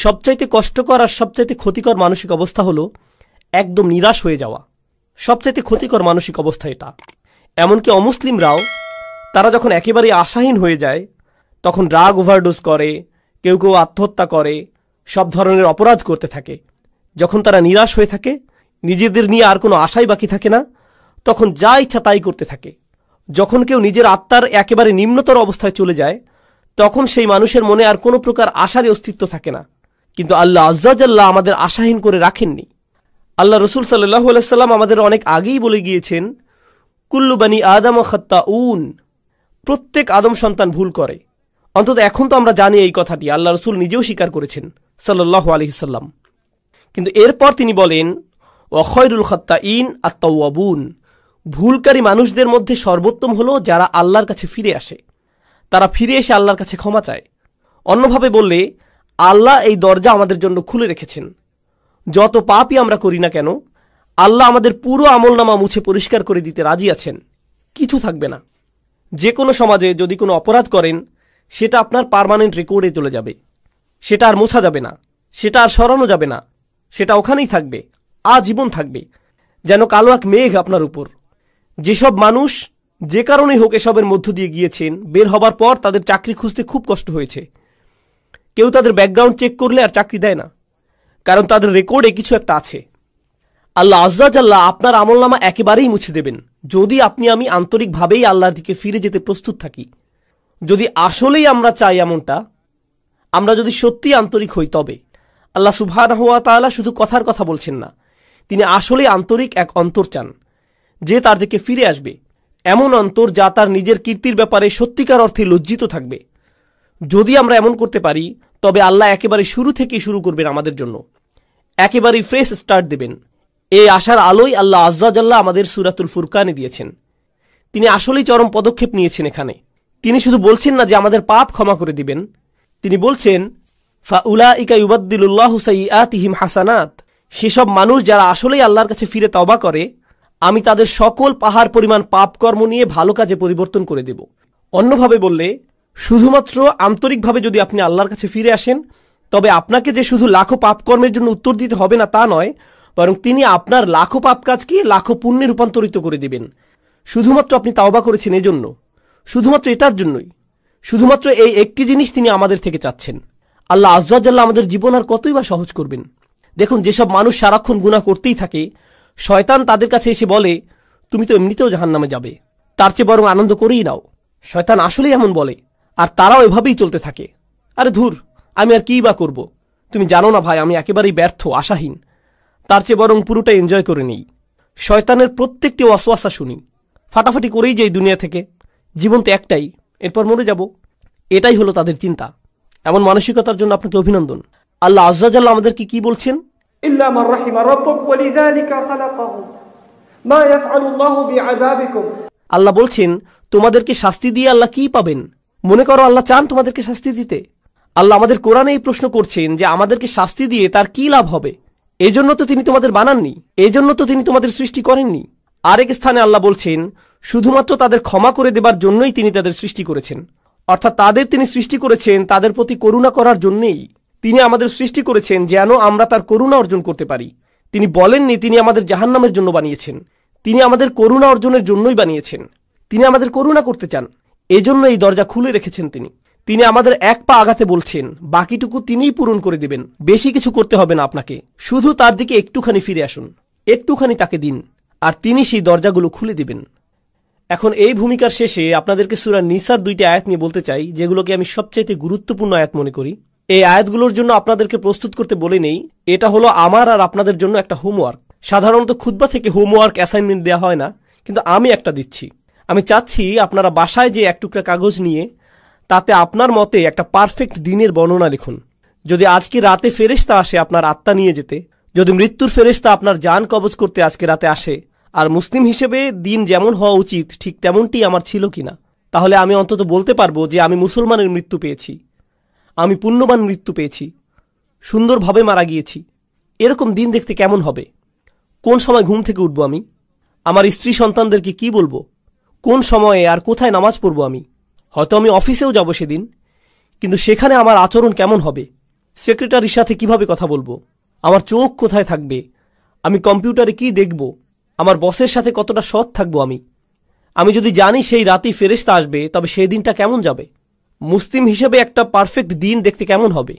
সবচাইতে কষ্টকর আর সবচাইতে ক্ষতিকর মানসিক অবস্থা হলো একদম নিরাশ হয়ে যাওয়া। সবচাইতে ক্ষতিকর মানসিক অবস্থা এটা। এমনকি অমুসলিমরাও তারা যখন একেবারেই আশাহীন হয়ে যায় তখন ড্রাগ ওভারডোজ করে, কেউ কেউ আত্মহত্যা করে, সব ধরনের অপরাধ করতে থাকে। যখন তারা নিরাশ হয়ে থাকে, নিজেদের নিয়ে আর কোনো আশাই বাকি থাকে না, তখন যা ইচ্ছা তাই করতে থাকে। যখন কেউ নিজের আত্মার একেবারে নিম্নতর অবস্থায় চলে যায় তখন সেই মানুষের মনে আর কোনো প্রকার আশারই অস্তিত্ব থাকে না। কিন্তু আল্লাহ আজ্জা জাল্লা আমাদের আশাহীন করে রাখেননি। আল্লাহ রসুল সাল্লাল্লাহু আলাইহি সাল্লাম আমাদের অনেক আগেই বলে গিয়েছেন, কুল্লু বানি আদম খাত্তাউন, প্রত্যেক আদম সন্তান ভুল করে। অন্তত এখন তো আমরা জানি এই কথাটি, আল্লাহ রসুল নিজেও স্বীকার করেছেন সাল্লাল্লাহু আলাইহি সাল্লাম। কিন্তু এরপর তিনি বলেন, ওয়া খায়রুল খাত্তাইন আত-তাওয়াবুন, ভুলকারী মানুষদের মধ্যে সর্বোত্তম হলো যারা আল্লাহর কাছে ফিরে আসে, তারা ফিরে এসে আল্লাহর কাছে ক্ষমা চায়। অন্যভাবে বললে আল্লাহ এই দরজা আমাদের জন্য খুলে রেখেছেন। যত পাপই আমরা করি না কেন, আল্লাহ আমাদের পুরো আমলনামা মুছে পরিষ্কার করে দিতে রাজি আছেন, কিছু থাকবে না। যে কোনো সমাজে যদি কোনো অপরাধ করেন সেটা আপনার পার্মানেন্ট রেকর্ডে চলে যাবে, সেটা আর মোছা যাবে না, সেটা আর সরানো যাবে না, সেটা ওখানেই থাকবে, আজীবন থাকবে, যেন কালো এক মেঘ আপনার উপর। যেসব মানুষ যে কারণেই হোক এসবের মধ্য দিয়ে গিয়েছেন, বের হবার পর তাদের চাকরি খুঁজতে খুব কষ্ট হয়েছে। কেউ তাদের ব্যাকগ্রাউন্ড চেক করলে আর চাকরি দেয় না, কারণ তাদের রেকর্ডে কিছু একটা আছে। আল্লাহ আজ্জা জাল্লা আপনার আমলনামা একেবারেই মুছে দেবেন যদি আপনি আমি আন্তরিকভাবেই আল্লাহর দিকে ফিরে যেতে প্রস্তুত থাকি। যদি আসলেই আমরা চাই এমনটা, আমরা যদি সত্যি আন্তরিক হই, তবে আল্লাহ সুবহানাহু ওয়া তাআলা শুধু কথার কথা বলছেন না, তিনি আসলেই আন্তরিক এক অন্তর চান যে তার দিকে ফিরে আসবে, এমন অন্তর যা তার নিজের কীর্তির ব্যাপারে সত্যিকার অর্থে লজ্জিত থাকবে। যদি আমরা এমন করতে পারি তবে আল্লাহ একেবারে শুরু থেকেই শুরু করবেন আমাদের জন্য, একেবারেই ফ্রেশ স্টার্ট দেবেন। এই আশার আলোই আল্লাহ আজ্জা জাল্লা আমাদের সূরাতুল ফুরকানে দিয়েছেন। তিনি আসলেই চরম পদক্ষেপ নিয়েছেন এখানে। তিনি শুধু বলছেন না যে আমাদের পাপ ক্ষমা করে দিবেন, তিনি বলছেন ফাউলাইকা ইউবাদদিলুল্লাহু সাইয়্যাতিহিম হাসানাত, সেসব মানুষ যারা আসলেই আল্লাহর কাছে ফিরে তওবা করে, আমি তাদের সকল পাহাড় পরিমাণ পাপ কর্ম নিয়ে ভালো কাজে পরিবর্তন করে দেব। অন্যভাবে বললে, শুধুমাত্র আন্তরিকভাবে যদি আপনি আল্লাহর কাছে ফিরে আসেন, তবে আপনাকে যে শুধু লাখো পাপ কর্মের জন্য উত্তর দিতে হবে না তা নয়, বরং তিনি আপনার লাখো পাপ কাজকে লাখো পুণ্যে রূপান্তরিত করে দিবেন। শুধুমাত্র আপনি তাওবা করেছেন এজন্য, শুধুমাত্র এটার জন্যই, শুধুমাত্র এই একটি জিনিস তিনি আমাদের থেকে চাচ্ছেন। আল্লাহ আজ্জা জাল্লা আমাদের জীবন আর কতই বা সহজ করবেন। দেখুন, যেসব মানুষ সারাক্ষণ গুনাহ করতেই থাকে, শয়তান তাদের কাছে এসে বলে তুমি তো এমনিতেও জাহান্নামে যাবে, তার চেয়ে বরং আনন্দ করেই নাও। শয়তান আসলেই এমন বলে, আর তারাও এভাবেই চলতে থাকে। আরে ধুর, আমি আর কী বা করব, তুমি জানো না ভাই আমি একেবারেই ব্যর্থ, আশাহীন, তার চেয়ে বরং পুরোটা এনজয় করে নেই। শয়তানের প্রত্যেকটি ওয়াসওয়াসা শুনি, ফাটাফাটি করেই যাই দুনিয়া থেকে, জীবন তো একটাই, এরপর মরে যাব, এটাই হলো তাদের চিন্তা। এমন মানসিকতার জন্য আপনাকে অভিনন্দন। আল্লাহ আজ্জা জাল্লা আমাদেরকে কি বলছেন? ইল্লা মান রাহিমা রাব্বুক ওয়ালিযালিকা খালাকাহু মা ইয়াফআলুল্লাহু বিআযাবিকুম। আল্লাহ বলছেন তোমাদেরকে শাস্তি দিয়ে আল্লাহ কি পাবেন? মনে করো আল্লাহ চান তোমাদেরকে শাস্তি দিতে? আল্লাহ আমাদের কোরআনে এই প্রশ্ন করছেন যে আমাদেরকে শাস্তি দিয়ে তার কি লাভ হবে? এজন্য তো তিনি তোমাদের বানাননি, এজন্য তো তিনি তোমাদের সৃষ্টি করেননি। আরেক স্থানে আল্লাহ বলছেন শুধুমাত্র তাদের ক্ষমা করে দেবার জন্যই তিনি তাদের সৃষ্টি করেছেন। অর্থাৎ তাদের তিনি সৃষ্টি করেছেন তাদের প্রতি করুণা করার জন্যই। তিনি আমাদের সৃষ্টি করেছেন যেন আমরা তার করুণা অর্জন করতে পারি। তিনি বলেননি তিনি আমাদের জাহান্নামের জন্য বানিয়েছেন, তিনি আমাদের করুণা অর্জনের জন্যই বানিয়েছেন। তিনি আমাদের করুণা করতে চান, এজন্য এই দরজা খুলে রেখেছেন তিনি। তিনি আমাদের এক পা আগাতে বলছেন, বাকিটুকু তিনিই পূরণ করে দিবেন। বেশি কিছু করতে হবে না আপনাকে, শুধু তার দিকে একটুখানি ফিরে আসুন, একটুখানি তাকে দিন, আর তিনি সেই দরজাগুলো খুলে দিবেন। এখন এই ভূমিকার শেষে আপনাদেরকে সূরা নিসার 2টি আয়াত নিয়ে বলতে চাই, যেগুলোকে আমি সবচাইতে গুরুত্বপূর্ণ আয়াত মনে করি। এই আয়াতগুলোর জন্য আপনাদেরকে প্রস্তুত করতে বলে নেই, এটা হলো আমার আর আপনাদের জন্য একটা হোমওয়ার্ক। সাধারণত খুতবা থেকে হোমওয়ার্ক অ্যাসাইনমেন্ট দেওয়া হয় না, কিন্তু আমি একটা দিচ্ছি। আমি চাচ্ছি আপনারা বাসায় যে এক টুকরা কাগজ নিয়ে তাতে আপনার মতে একটা পারফেক্ট দিনের বর্ণনা লিখুন। যদি আজকে রাতে ফেরেশতা আসে আপনার আত্মা নিয়ে যেতে, যদি মৃত্যুর ফেরেশতা আপনার জান কবজ করতে আজকে রাতে আসে, আর মুসলিম হিসেবে দিন যেমন হওয়া উচিত ঠিক তেমনটি আমার ছিল কিনা, তাহলে আমি অন্তত বলতে পারবো যে আমি মুসলমানের মৃত্যু পেয়েছি, আমি পুণ্যবান মৃত্যু পেয়েছি, সুন্দরভাবে মারা গিয়েছি। এরকম দিন দেখতে কেমন হবে? কোন সময় ঘুম থেকে উঠবো আমি? আমার স্ত্রী সন্তানদেরকে কি বলবো? কোন সময়ে আর কোথায় নামাজ পড়বো আমি? হয়তো আমি অফিসেও যাব সেদিন, কিন্তু সেখানে আমার আচরণ কেমন হবে? সেক্রেটারির সাথে কিভাবে কথা বলবো, আমার চোখ কোথায় থাকবে, আমি কম্পিউটারে কি দেখব, আমার বসের সাথে কতটা সৎ থাকবো আমি যদি জানি সেই রাতেই ফেরেশতা আসবে, তবে সেই দিনটা কেমন যাবে? মুসলিম হিসেবে একটা পারফেক্ট দিন দেখতে কেমন হবে?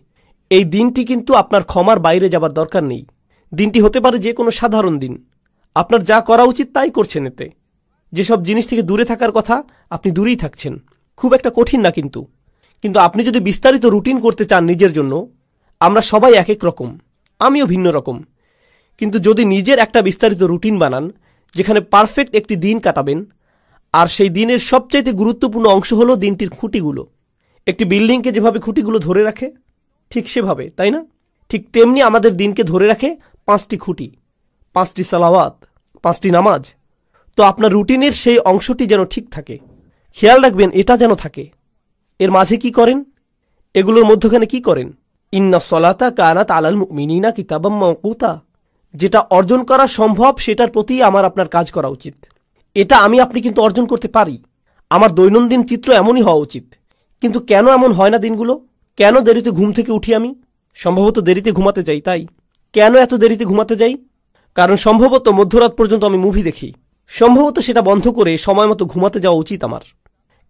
এই দিনটি কিন্তু আপনার ক্ষমার বাইরে যাবার দরকার নেই। দিনটি হতে পারে যে কোনো সাধারণ দিন। আপনার যা করা উচিত তাই করছেন। এতে যেসব জিনিস থেকে দূরে থাকার কথা আপনি দূরেই থাকছেন। খুব একটা কঠিন না কিন্তু আপনি যদি বিস্তারিত রুটিন করতে চান নিজের জন্য, আমরা সবাই এক এক রকম, আমিও ভিন্ন রকম, কিন্তু যদি নিজের একটা বিস্তারিত রুটিন বানান যেখানে পারফেক্ট একটি দিন কাটাবেন, আর সেই দিনের সবচাইতে গুরুত্বপূর্ণ অংশ হলো দিনটির খুঁটিগুলো। একটি বিল্ডিংকে যেভাবে খুঁটিগুলো ধরে রাখে ঠিক সেভাবে, তাই না? ঠিক তেমনি আমাদের দিনকে ধরে রাখে 5টি খুঁটি, 5টি সালাওয়াত, 5টি নামাজ। তো আপনার রুটিনের সেই অংশটি যেন ঠিক থাকে, খেয়াল রাখবেন এটা যেন থাকে। এর মাঝে কি করেন, এগুলোর মধ্যখানে কি করেন? ইন্না সলাতা কানাত আলাল মুমিনিনা কিতাবাম মাওকুতা। যেটা অর্জন করা সম্ভব সেটার প্রতি আমার আপনার কাজ করা উচিত। এটা আমি আপনি কিন্তু অর্জন করতে পারি। আমার দৈনন্দিন চিত্র এমনই হওয়া উচিত। কিন্তু কেন এমন হয় না দিনগুলো? কেন দেরিতে ঘুম থেকে উঠি আমি? সম্ভবত দেরিতে ঘুমাতে যাই। তাই কেন এত দেরিতে ঘুমাতে যাই? কারণ সম্ভবত মধ্যরাত পর্যন্ত আমি মুভি দেখি। সম্ভবত সেটা বন্ধ করে সময় মতো ঘুমাতে যাওয়া উচিত আমার।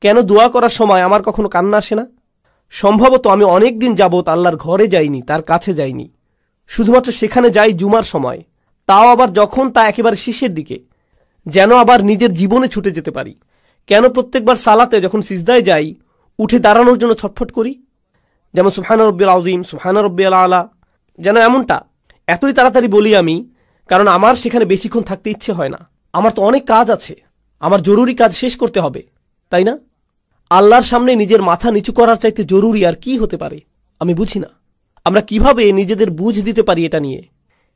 কেন দোয়া করার সময় আমার কখনো কান্না আসে না? সম্ভবত আমি অনেক দিন যাবৎ আল্লাহর ঘরে যাইনি, তার কাছে যাইনি। শুধুমাত্র সেখানে যাই জুমার সময়, তাও আবার যখন তা একেবারে শেষের দিকে, যেন আবার নিজের জীবনে ছুটে যেতে পারি। কেন প্রত্যেকবার সালাতে যখন সিজদায় যাই উঠে দাঁড়ানোর জন্য ছটফট করি? যেমন সুবহান রব্বিল আযীম, সুবহান রব্বিল আলা, যেন এমনটা এতই তাড়াতাড়ি বলি আমি, কারণ আমার সেখানে বেশিক্ষণ থাকতে ইচ্ছে হয় না। আমার তো অনেক কাজ আছে, আমার জরুরি কাজ শেষ করতে হবে, তাই না? আল্লাহর সামনে নিজের মাথা নিচু করার চাইতে জরুরি আর কি হতে পারে? আমি বুঝি না আমরা কিভাবে নিজেদের বুঝ দিতে পারি এটা নিয়ে।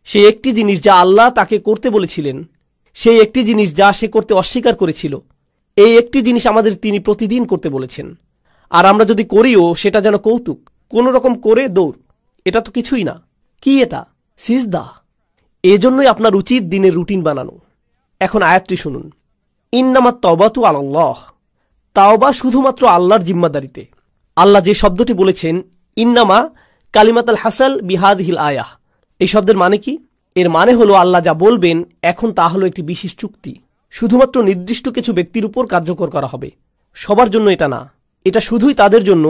সেই একটি জিনিস যা আল্লাহ তাকে করতে বলেছিলেন, সেই একটি জিনিস যা সে করতে অস্বীকার করেছিল, এই একটি জিনিস আমাদের তিনি প্রতিদিন করতে বলেছেন। আর আমরা যদি করিও সেটা যেন কৌতুক, কোনো রকম করে দৌড়। এটা তো কিছুই না। কি এটা? সিজদা। এজন্যই আপনার উচিত দিনের রুটিন বানানো। এখন আয়াতটি শুনুন। ইন্নামাত তাওবাতু আলাল্লাহ। তাওবা শুধুমাত্র আল্লাহর জিম্মাদারিতে। আল্লাহ যে শব্দটি বলেছেন ইন্নামা কালিমাতাল হাসাল বিহাদিহিল আয়াহ, এই শব্দের মানে কি? এর মানে হলো আল্লাহ যা বলবেন এখন তা হলো একটি বিশেষ চুক্তি, শুধুমাত্র নির্দিষ্ট কিছু ব্যক্তির উপর কার্যকর করা হবে, সবার জন্য এটা না। এটা শুধুই তাদের জন্য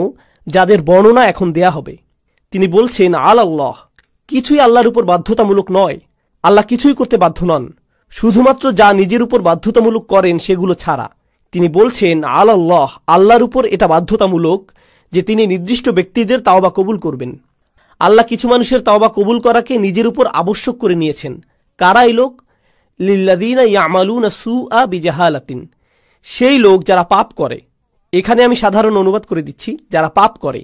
যাদের বর্ণনা এখন দেয়া হবে। তিনি বলছেন আল্লাহ, কিছুই আল্লাহর উপর বাধ্যতামূলক নয়। আল্লাহ কিছুই করতে বাধ্য নন, শুধুমাত্র যা নিজের উপর বাধ্যতামূলক করেন সেগুলো ছাড়া। তিনি বলছেন আল্লাহ, আল্লাহর উপর এটা বাধ্যতামূলক যে তিনি নির্দিষ্ট ব্যক্তিদের তাওবা কবুল করবেন। আল্লাহ কিছু মানুষের তাওবা কবুল করাকে নিজের উপর আবশ্যক করে নিয়েছেন। কারা এই লোক? লিল্লাযীনা ইয়ামালুনা সুআ বিজাহালাতিন, সেই লোক যারা পাপ করে। এখানে আমি সাধারণ অনুবাদ করে দিচ্ছি, যারা পাপ করে।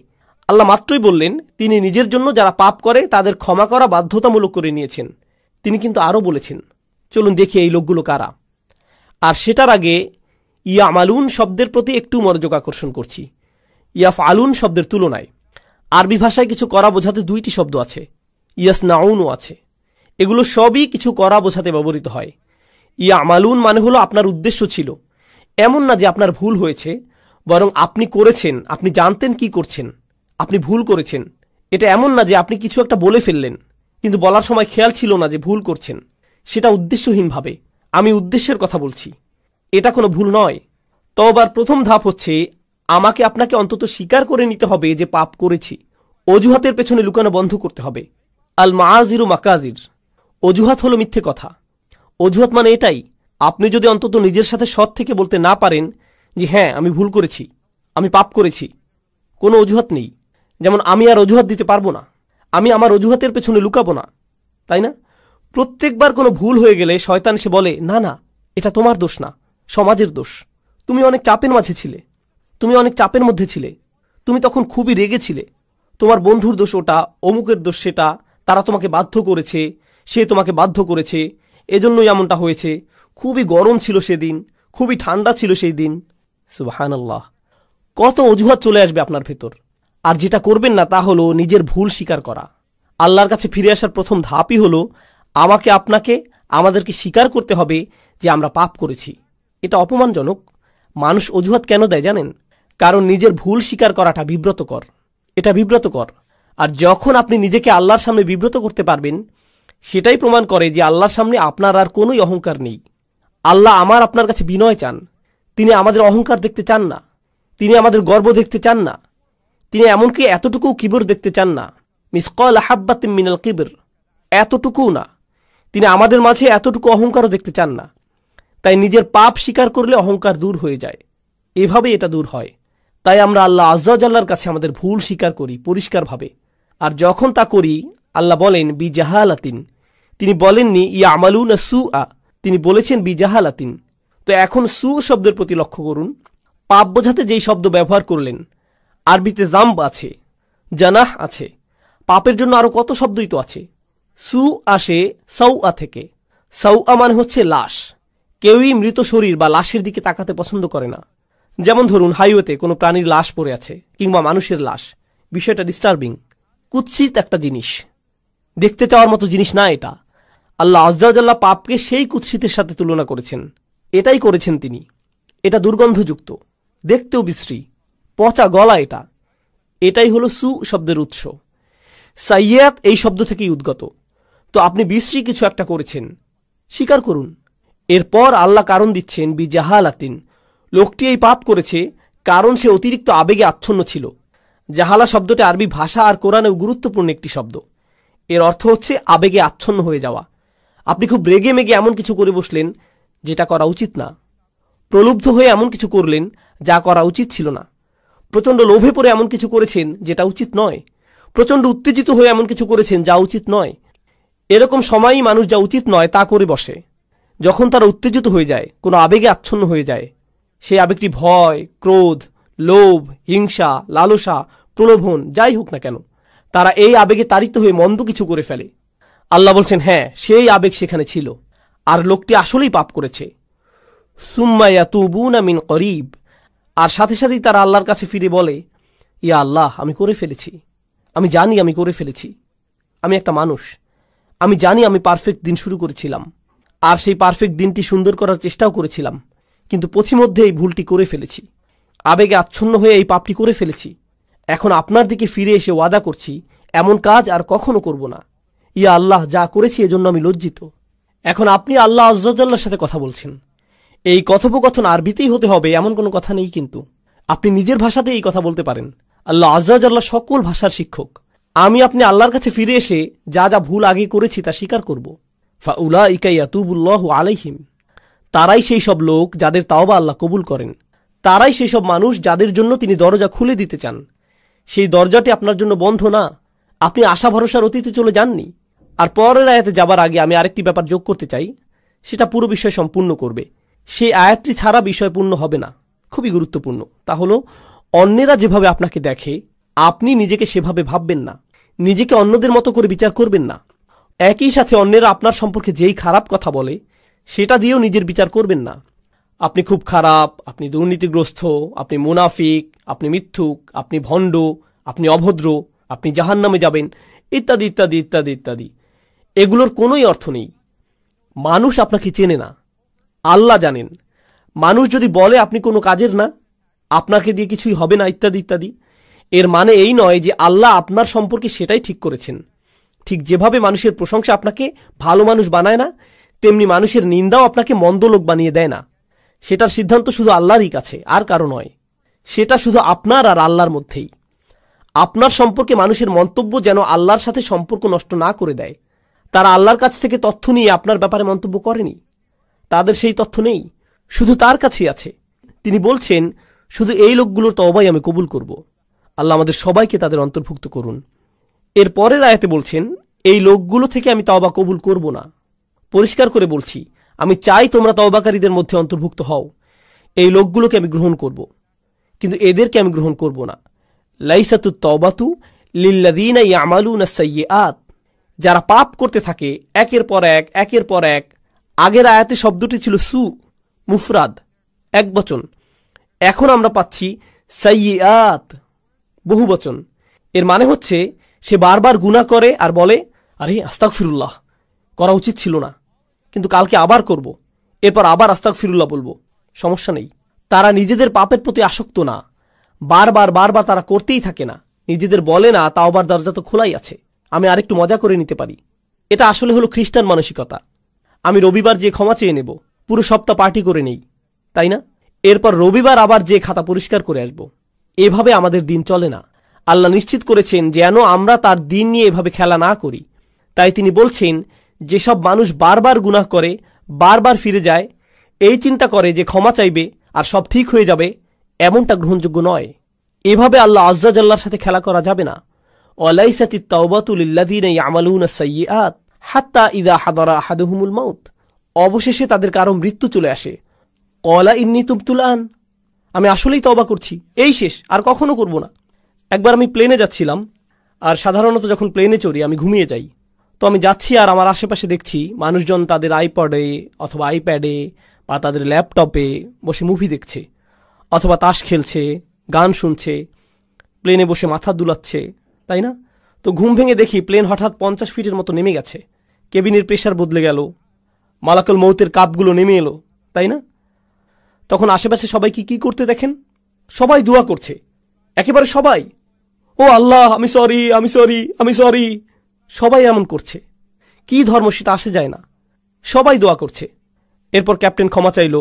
আল্লাহ মাত্রই বললেন তিনি নিজের জন্য যারা পাপ করে তাদের ক্ষমা করা বাধ্যতামূলক করে নিয়েছেন। তিনি কিন্তু আরও বলেছেন, চলুন দেখি এই লোকগুলো কারা। আর সেটার আগে ইয়ামালুন শব্দের প্রতি একটু মনোযোগ আকর্ষণ করছি। ইয়াফআলুন শব্দের তুলনায় আরবি ভাষায় কিছু করা বোঝাতে 2টি শব্দ আছে, ইয়াসনাউনও আছে। এগুলো সবই কিছু করা বোঝাতে ব্যবহৃত হয়। ইয়ামালুন মানে হলো আপনার উদ্দেশ্য ছিল, এমন না যে আপনার ভুল হয়েছে, বরং আপনি করেছেন, আপনি জানতেন কি করছেন, আপনি ভুল করেছেন। এটা এমন না যে আপনি কিছু একটা বলে ফেললেন কিন্তু বলার সময় খেয়াল ছিল না যে ভুল করছেন, সেটা উদ্দেশ্যহীনভাবে। আমি উদ্দেশ্যের কথা বলছি, এটা কোনো ভুল নয়। তওবার প্রথম ধাপ হচ্ছে আমাকে আপনাকে অন্তত স্বীকার করে নিতে হবে যে পাপ করেছি। অজুহাতের পেছনে লুকানো বন্ধ করতে হবে। আল মাআযিরু মাকাযির, অজুহাত হলো মিথ্যে কথা। অজুহাত মানে এটাই, আপনি যদি অন্তত নিজের সাথে সৎ থেকে বলতে না পারেন যে হ্যাঁ আমি ভুল করেছি, আমি পাপ করেছি, কোনো অজুহাত নেই। যেমন আমি আর অজুহাত দিতে পারবো না, আমি আমার অজুহাতের পেছনে লুকাবো না, তাই না? প্রত্যেকবার কোনো ভুল হয়ে গেলে শয়তান এসে বলে না না এটা তোমার দোষ না, সমাজের দোষ। তুমি অনেক চাপের মাঝে ছিলে, তুমি অনেক চাপের মধ্যে ছিলে, তুমি তখন খুবই রেগেছিলে, তোমার বন্ধুর দোষ ওটা, অমুকের দোষ সেটা, তারা তোমাকে বাধ্য করেছে, সে তোমাকে বাধ্য করেছে, এজন্যই এমনটা হয়েছে, খুবই গরম ছিল সেদিন, খুবই ঠান্ডা ছিল সেই দিন। সুবহানাল্লাহ, কত অজুহাত চলে আসবে আপনার ভেতর। আর যেটা করবেন না তা হলো নিজের ভুল স্বীকার করা। আল্লাহর কাছে ফিরে আসার প্রথম ধাপই হলো আমাকে আপনাকে আমাদেরকে স্বীকার করতে হবে যে আমরা পাপ করেছি। এটা অপমানজনক। মানুষ অজুহাত কেন দেয় জানেন? কারণ নিজের ভুল স্বীকার করাটা বিব্রতকর। এটা বিব্রতকর। আর যখন আপনি নিজেকে আল্লাহর সামনে বিব্রত করতে পারবেন, সেটাই প্রমাণ করে যে আল্লাহর সামনে আপনার আর কোনোই অহংকার নেই। আল্লাহ আমার আপনার কাছে বিনয় চান। তিনি আমাদের অহংকার দেখতে চান না, তিনি আমাদের গর্ব দেখতে চান না, তিনি এমনকি এতটুকু কিবর দেখতে চান না। মিসকাল হাব্বাতিন মিনাল কিবর, এতটুকুও না। তিনি আমাদের মাঝে এতটুকু অহংকারও দেখতে চান না। তাই নিজের পাপ স্বীকার করলে অহংকার দূর হয়ে যায়। এভাবেই এটা দূর হয়। তাই আমরা আল্লাহ আজ্জা ওয়া জাল্লার কাছে আমাদের ভুল স্বীকার করি পরিষ্কারভাবে। আর যখন তা করি, আল্লাহ বলেন বিজাহালাতিন, তিনি বলেননি ইয়ামালুনা সুআ, তিনি বলেছেন বিজাহালাতিন। তো এখন সু শব্দের প্রতি লক্ষ্য করুন। পাপ বোঝাতে যেই শব্দ ব্যবহার করলেন, আরবিতে জাম্ব আছে, জানাহ আছে, পাপের জন্য আরো কত শব্দই তো আছে। সু আসে সাউআ থেকে। সাউআ মানে হচ্ছে লাশ। কেউই মৃত শরীর বা লাশের দিকে তাকাতে পছন্দ করে না। যেমন ধরুন হাইওয়েতে কোনো প্রাণীর লাশ পড়ে আছে কিংবা মানুষের লাশ, বিষয়টা ডিস্টার্বিং, কুৎসিত একটা জিনিস, দেখতে চাওয়ার মতো জিনিস না এটা। আল্লাহ আজ্জা ওয়া জাল্লা পাপকে সেই কুৎসিতের সাথে তুলনা করেছেন। এটাই করেছেন তিনি। এটা দুর্গন্ধযুক্ত, দেখতেও বিশ্রী, পচা গলা। এটাই হলো সু শব্দের উৎস। সাইয়াত এই শব্দ থেকেই উদ্গত। তো আপনি বিশ্রী কিছু একটা করেছেন, স্বীকার করুন। এরপর আল্লাহ কারণ দিচ্ছেন বিজাহালাতিন, লোকটি এই পাপ করেছে কারণ সে অতিরিক্ত আবেগে আচ্ছন্ন ছিল। জাহালা শব্দটি আরবি ভাষা আর কোরআনেও গুরুত্বপূর্ণ একটি শব্দ। এর অর্থ হচ্ছে আবেগে আচ্ছন্ন হয়ে যাওয়া। আপনি খুব রেগে মেগে এমন কিছু করে বসলেন যেটা করা উচিত না। প্রলুব্ধ হয়ে এমন কিছু করলেন যা করা উচিত ছিল না। প্রচণ্ড লোভে পড়ে এমন কিছু করেছেন যেটা উচিত নয়। প্রচণ্ড উত্তেজিত হয়ে এমন কিছু করেছেন যা উচিত নয়। এরকম সময়ই মানুষ যা উচিত নয় তা করে বসে। যখন তারা উত্তেজিত হয়ে যায়, কোনো আবেগে আচ্ছন্ন হয়ে যায়, সেই আবেগটি ভয়, ক্রোধ, লোভ, হিংসা, লালসা, প্রলোভন যাই হোক না কেন, তারা এই আবেগে তাড়িত হয়ে মন্দ কিছু করে ফেলে। আল্লাহ বলছেন হ্যাঁ, সেই আবেগ সেখানে ছিল আর লোকটি আসলেই পাপ করেছে। সুম্মা ইয়াতুবুনা মিন করিব, আর সাথে সাথেই তারা আল্লাহর কাছে ফিরে বলে, ইয়া আল্লাহ, আমি করে ফেলেছি, আমি জানি আমি করে ফেলেছি, আমি একটা মানুষ, আমি জানি আমি পারফেক্ট দিন শুরু করেছিলাম আর সেই পারফেক্ট দিনটি সুন্দর করার চেষ্টাও করেছিলাম, কিন্তু পথিমধ্যে এই ভুলটি করে ফেলেছি, আবেগে আচ্ছন্ন হয়ে এই পাপটি করে ফেলেছি। এখন আপনার দিকে ফিরে এসে ওয়াদা করছি এমন কাজ আর কখনো করব না। ইয়া আল্লাহ, যা করেছি এজন্য আমি লজ্জিত। এখন আপনি আল্লাহ আজ্জা ওয়া জাল্লার সাথে কথা বলছেন। এই কথোপকথন আরবিতেই হতে হবে এমন কোনো কথা নেই, কিন্তু আপনি নিজের ভাষাতে এই কথা বলতে পারেন। আল্লাহ আজ্জা ওয়া জাল্লা সকল ভাষার শিক্ষক। আমি আপনি আল্লাহর কাছে ফিরে এসে যা যা ভুল আগে করেছি তা স্বীকার করব। ফাউলাইকা ইয়াতুবুল্লাহু আলাইহিম, তারাই সেই সব লোক যাদের তাওবা আল্লাহ কবুল করেন। তারাই সেই সব মানুষ যাদের জন্য তিনি দরজা খুলে দিতে চান। সেই দরজাটি আপনার জন্য বন্ধ না। আপনি আশা ভরসার অতীতে চলে যাননি। আর পরের আয়াতে যাবার আগে আমি আরেকটি ব্যাপার যোগ করতে চাই, সেটা পুরো বিষয় সম্পূর্ণ করবে। সেই আয়াতটি ছাড়া বিষয় পূর্ণ হবে না। খুবই গুরুত্বপূর্ণ। তা হলো, অন্যেরা যেভাবে আপনাকে দেখে আপনি নিজেকে সেভাবে ভাববেন না। নিজেকে অন্যদের মতো করে বিচার করবেন না। একই সাথে অন্যেরা আপনার সম্পর্কে যেই খারাপ কথা বলে সেটা দিয়েও নিজের বিচার করবেন না। আপনি খুব খারাপ, আপনি দুর্নীতিগ্রস্ত, আপনি মুনাফিক, আপনি মিথ্যুক, আপনি ভণ্ড, আপনি অভদ্র, আপনি জাহান্নামে যাবেন, ইত্যাদি ইত্যাদি ইত্যাদি ইত্যাদি। এগুলোর কোনোই অর্থ নেই। মানুষ আপনাকে চেনে না, আল্লাহ জানেন। মানুষ যদি বলে আপনি কোনো কাজের না, আপনাকে দিয়ে কিছুই হবে না, ইত্যাদি ইত্যাদি, এর মানে এই নয় যে আল্লাহ আপনার সম্পর্কে সেটাই ঠিক করেছেন। ঠিক যেভাবে মানুষের প্রশংসা আপনাকে ভালো মানুষ বানায় না, তেমনি মানুষের নিন্দাও আপনাকে মন্দ লোক বানিয়ে দেয় না। সেটার সিদ্ধান্ত শুধু আল্লাহরই কাছে, আর কারো নয়। সেটা শুধু আপনার আর আল্লাহর মধ্যেই। আপনার সম্পর্কে মানুষের মন্তব্য যেন আল্লাহর সাথে সম্পর্ক নষ্ট না করে দেয়। তারা আল্লাহর কাছ থেকে তথ্য নিয়ে আপনার ব্যাপারে মন্তব্য করেনি। তাদের সেই তথ্য নেই, শুধু তার কাছেই আছে। তিনি বলছেন শুধু এই লোকগুলোর তওবাই আমি কবুল করব। আল্লাহ আমাদের সবাইকে তাদের অন্তর্ভুক্ত করুন। এর পরের আয়াতে বলছেন এই লোকগুলো থেকে আমি তওবা কবুল করব না। পরিষ্কার করে বলছি, আমি চাই তোমরা তওবাকারীদের মধ্যে অন্তর্ভুক্ত হও। এই লোকগুলোকে আমি গ্রহণ করব, কিন্তু এদেরকে আমি গ্রহণ করব না। লাইসাতুত তাওবাতু লিল্লাযীনা ইয়ামালুনাস সাইয়্যাত, যারা পাপ করতে থাকে একের পর এক একের পর এক। আগের আয়াতে শব্দটি ছিল সু, মুফরাদ, একবচন। এখন আমরা পাচ্ছি সাইয়্যাত, বহুবচন। এর মানে হচ্ছে সে বারবার গুনাহ করে আর বলে, আরে আস্তাগফিরুল্লাহ, করা উচিত ছিল না, কিন্তু কালকে আবার করব, এরপর আবার আস্তাগফিরুল্লাহ বলবো, সমস্যা নেই। তারা নিজেদের পাপের প্রতি আসক্ত না, বারবার বারবার তারা করতেই থাকে না, নিজেদের বলে না তাওবার দরজা তো খোলাই আছে, আমি আরেকটু মজা করে নিতে পারি। এটা আসলে হলো খ্রিস্টান মানসিকতা। আমি রবিবার যে ক্ষমা চেয়ে নেব, পুরো সপ্তাহ পার্টি করে নেই, তাই না? এরপর রবিবার আবার যে খাতা পরিষ্কার করে আসব। এভাবে আমাদের দিন চলে না। আল্লাহ নিশ্চিত করেছেন যেন আমরা তার দিন নিয়ে এভাবে খেলা না করি। তাই তিনি বলছেন, যেসব মানুষ বারবার গুনাহ করে, বারবার ফিরে যায়, এই চিন্তা করে যে ক্ষমা চাইবে আর সব ঠিক হয়ে যাবে, এমনটা গ্রহণযোগ্য নয়। এভাবে আল্লাহ আজ্জা জাল্লার সাথে খেলা করা যাবে না। ওয়ালাইসাতিত তাওবাতু লিল্লাযীনা ইয়ামালুনা সাইয়্যাত হাত্তা ইযা হাদারা আহাদুহুমুল মাউত। অবশেষে তাদের কারো মৃত্যু চলে আসে। ক্বালা ইন্নী তুবতুল আন, আমি আসলেই তওবা করছি, এই শেষ, আর কখনো করব না। একবার আমি প্লেনে যাচ্ছিলাম, আর সাধারণত যখন প্লেনে চড়ি আমি ঘুমিয়ে যাই। তো আমি যাচ্ছি আর আমার আশেপাশে দেখছি মানুষজন তাদের আইপডে অথবা আইপ্যাডে বা তাদের ল্যাপটপে বসে মুভি দেখছে, অথবা তাস খেলছে, গান শুনছে, প্লেনে বসে মাথা দুলাচ্ছে, তাই না? তো ঘুম ভেঙে দেখি প্লেন হঠাৎ 50 ফিটের মতো নেমে গেছে, কেবিনের প্রেশার বদলে গেল, মালাকুল মৌতের কাপগুলো নেমে এলো, তাই না? তখন আশেপাশে সবাইকে কি করতে দেখেন? সবাই দোয়া করছে, একেবারে সবাই। ও আল্লাহ, আমি সরি, আমি সরি, আমি সরি। সবাই এমন করছে। কি ধর্ম সেটা আসে যায় না, সবাই দোয়া করছে। এরপর ক্যাপ্টেন ক্ষমা চাইল,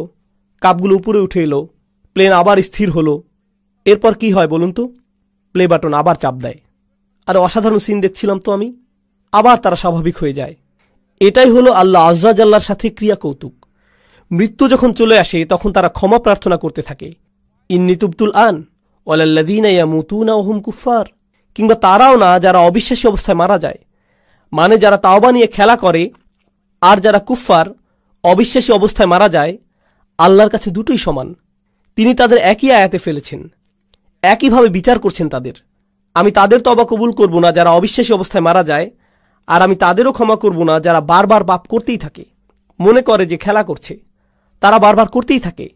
কাপগুলো উপরে উঠে এলো, প্লেন আবার স্থির হলো। এরপর কি হয় বলুন তো? প্লে বাটন আবার চাপ দেয়। আর অসাধারণ সিন দেখছিলাম তো আমি। আবার তারা স্বাভাবিক হয়ে যায়। এটাই হলো আল্লাহ আজ্জা জাল্লার সাথে ক্রিয়া কৌতুক। মৃত্যু যখন চলে আসে তখন তারা ক্ষমা প্রার্থনা করতে থাকে, ইন্নী তুবতুল আন ওয়ালাল্লাযীনা ইয়ামুতুনা ওয়া হুম কুফফার। কিংবা তারাও না যারা অবিশ্বাসী অবস্থায় মারা যায়, মানে যারা তাওবা নিয়ে খেলা করে আর যারা কুফফার অবিশ্বাসী অবস্থায় মারা যায়, আল্লাহর কাছে দুটোই সমান। তিনি তাদের একই আয়াতে ফেলেছেন, একইভাবে বিচার করছেন তাদের। আমি তাদের তওবা কবুল করব না যারা অবিশ্বাসী অবস্থায় মারা যায়, আর আমি তাদেরও ক্ষমা করব না যারা বারবার পাপ করতেই থাকে, মনে করে যে খেলা করছে। তারা বারবার করতেই থাকে,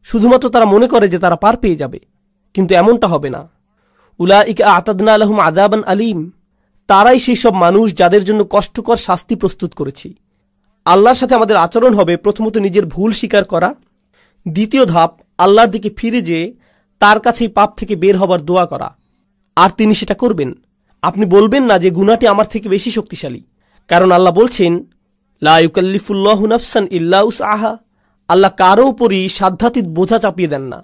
শুধুমাত্র তারা মনে করে যে তারা পার পেয়ে যাবে, কিন্তু এমনটা হবে না। উলাইকা আ'তাদনা লাহুম আযাবান আলীম, তারাই সেই সব মানুষ যাদের জন্য কষ্টকর শাস্তি প্রস্তুত করেছি। আল্লাহর সাথে আমাদের আচরণ হবে প্রথমত নিজের ভুল স্বীকার করা, দ্বিতীয় ধাপ আল্লাহর দিকে ফিরে যেয়ে তার কাছেই পাপ থেকে বের হবার দোয়া করা, আর তিনি সেটা করবেন। আপনি বলবেন না যে গুনাহটি আমার থেকে বেশি শক্তিশালী, কারণ আল্লাহ বলছেন, লা ইউকাল্লিফুল্লাহু নাফসান ইল্লা উসআহা। আল্লাহ কারো উপরই সাধ্যাতীত বোঝা চাপিয়ে দেন না।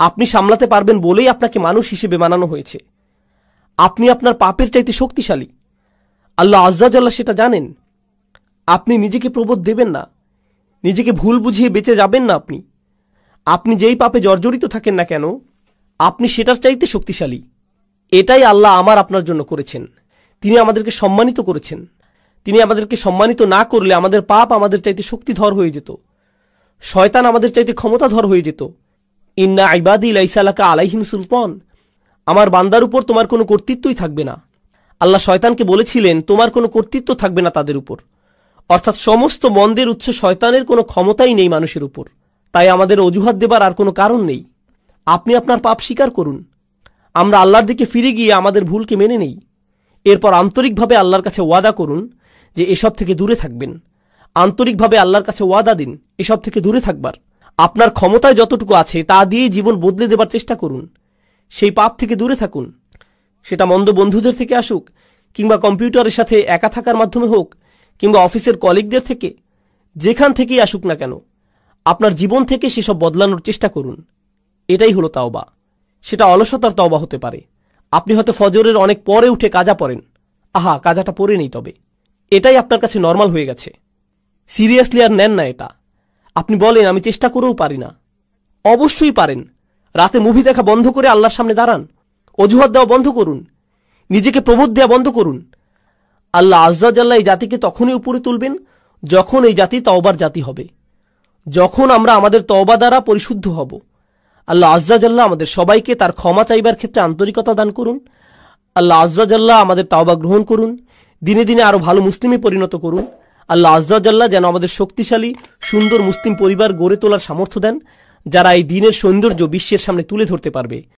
আপনি সামলাতে পারবেন বলেই আপনাকে মানুষ হিসেবে বানানো হয়েছে। আপনি আপনার পাপের চাইতে শক্তিশালী, আল্লাহ আজ্জা জাল্লা সেটা জানেন। আপনি নিজেকে প্রবোধ দেবেন না, নিজেকে ভুল বুঝিয়ে বেঁচে যাবেন না। আপনি যেই পাপে জর্জরিত থাকেন না কেন, আপনি সেটার চাইতে শক্তিশালী। এটাই আল্লাহ আমার আপনার জন্য করেছেন। তিনি আমাদেরকে সম্মানিত করেছেন। তিনি আমাদেরকে সম্মানিত না করলে আমাদের পাপ আমাদের চাইতে শক্তিধর হয়ে যেত, শয়তান আমাদের চাইতে ক্ষমতাধর হয়ে যেত। ইন্না ইবাদি লাইসা লাকা আলাইহিম সুলতান, আমার বান্দার উপর তোমার কোনো কর্তৃত্বই থাকবে না। আল্লাহ শয়তানকে বলেছিলেন তোমার কোনো কর্তৃত্ব থাকবে না তাদের উপর, অর্থাৎ সমস্ত মন্দের উৎস শয়তানের কোনো ক্ষমতাই নেই মানুষের উপর। তাই আমাদের অজুহাত দেবার আর কোনো কারণ নেই। আপনি আপনার পাপ স্বীকার করুন, আমরা আল্লাহর দিকে ফিরে গিয়ে আমাদের ভুলকে মেনে নেই। এরপর আন্তরিকভাবে আল্লাহর কাছে ওয়াদা করুন যে এসব থেকে দূরে থাকবেন। আন্তরিকভাবে আল্লাহর কাছে ওয়াদা দিন এসব থেকে দূরে থাকবার। আপনার ক্ষমতায় যতটুকু আছে তা দিয়ে জীবন বদলে দেবার চেষ্টা করুন। সেই পাপ থেকে দূরে থাকুন, সেটা মন্দ বন্ধুদের থেকে আসুক, কিংবা কম্পিউটারের সাথে একা থাকার মাধ্যমে হোক, কিংবা অফিসের কলিগদের থেকে, যেখান থেকেই আসুক না কেন, আপনার জীবন থেকে সেসব বদলানোর চেষ্টা করুন। এটাই হলো তাওবা। সেটা অলসতার তাওবা হতে পারে। আপনি হয়তো ফজরের অনেক পরে উঠে কাজা পড়েন, আহা কাজাটা পরে নেই, তবে এটাই আপনার কাছে নর্মাল হয়ে গেছে, সিরিয়াসলি আর নেন না এটা। আপনি বলেন আমি চেষ্টা করেও পারি না। অবশ্যই পারেন। রাতে মুভি দেখা বন্ধ করে আল্লাহর সামনে দাঁড়ান, অজুহাত দেওয়া বন্ধ করুন, নিজেকে প্রবোধ দেওয়া বন্ধ করুন। আল্লাহ আজ্জা জাল্লা এই জাতিকে তখনই উপরে তুলবেন যখন এই জাতি তওবার জাতি হবে, যখন আমরা আমাদের তওবা দ্বারা পরিশুদ্ধ হব। আল্লাহ আজ্জা জাল্লা আমাদের সবাইকে তার ক্ষমা চাইবার ক্ষেত্রে আন্তরিকতা দান করুন। আল্লাহ আজ্জা জাল্লা আমাদের তাওবা গ্রহণ করুন, দিনে দিনে আরো ভালো মুসলিমে পরিণত করুন। আল্লাহ আজ্জা জাল্লা যেন আমাদের শক্তিশালী সুন্দর মুসলিম পরিবার গড়ে তোলার সামর্থ্য দেন, যারা এই দিনের সৌন্দর্য বিশ্বের সামনে তুলে ধরতে পারবে।